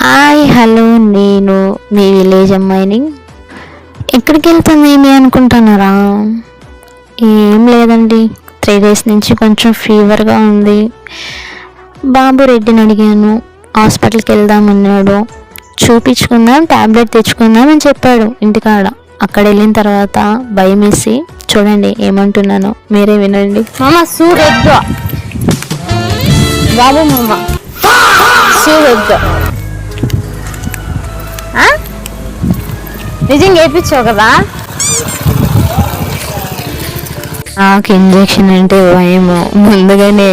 Hi hello, నేను మీ village అమ్మాయిని. ఎక్కడికి వెళ్తుంది ఏమి అనుకుంటున్నారా? ఏం లేదండి, 3 days నుంచి కొంచెం ఫీవర్గా ఉంది. బాబు రెడ్డిని అడిగాను, హాస్పిటల్కి వెళ్దామన్నాడు. చూపించుకుందాం, ట్యాబ్లెట్ తెచ్చుకుందాం అని చెప్పాడు ఇంటికాడ. అక్కడ వెళ్ళిన తర్వాత భయం వేసి చూడండి ఏమంటున్నాను, మీరే వినండి. మామ సూరెద్దు బాబు, మామ సూరెద్దు నిజంగా వేయించావు కదా? నాకు ఇంజెక్షన్ అంటే భయము. ముందుగానే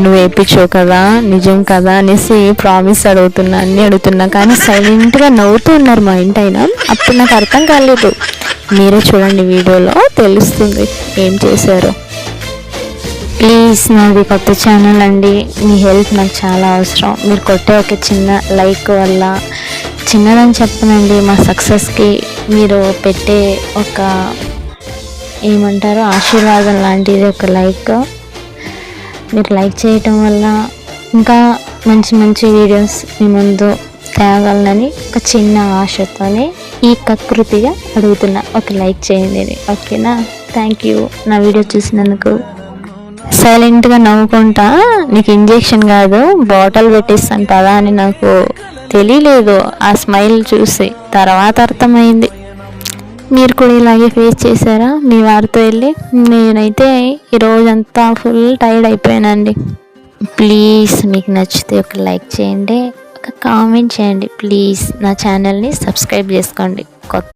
నువ్వు వేయించావు కదా, నిజం కదా అనేసి ప్రామిస్ అడుగుతున్నా. కానీ సైలెంట్గా నవ్వుతూ ఉన్నారు మా ఇంటి అయినా. అప్పుడు నాకు అర్థం కాలేదు. మీరే చూడండి, వీడియోలో తెలుస్తుంది ఏం చేశారు. ప్లీజ్, నాది కొత్త ఛానల్ అండి, మీ హెల్ప్ నాకు చాలా అవసరం. మీరు కొట్టే ఒక చిన్న లైక్ వల్ల, చిన్నదని చెప్పనండి, మా సక్సెస్కి మీరు పెట్టే ఒక ఏమంటారు ఆశీర్వాదం లాంటిది ఒక లైక్. మీరు లైక్ చేయటం వల్ల ఇంకా మంచి మంచి వీడియోస్ మీ ముందు తేగలనని ఒక చిన్న ఆశతోనే ఈ కకృతిగా అడుగుతున్నా. ఒక లైక్ చేయండి, ఓకేనా? థ్యాంక్ యూ నా వీడియో చూసినందుకు. సైలెంట్గా నవ్వుకుంటా, నీకు ఇంజెక్షన్ కాదు బాటిల్ పెట్టిస్తాను పదా అని నాకు తెలియలేదు. ఆ స్మైల్ చూసి తర్వాత అర్థమైంది. మీరు కూడా ఇలాగే ఫేస్ చేశారా మీ వారితో వెళ్ళి? నేనైతే ఈరోజంతా ఫుల్ టైర్డ్ అయిపోయానండి. ప్లీజ్, మీకు నచ్చితే ఒక లైక్ చేయండి, ఒక కామెంట్ చేయండి. ప్లీజ్ నా ఛానల్ని సబ్స్క్రైబ్ చేసుకోండి. కొత్త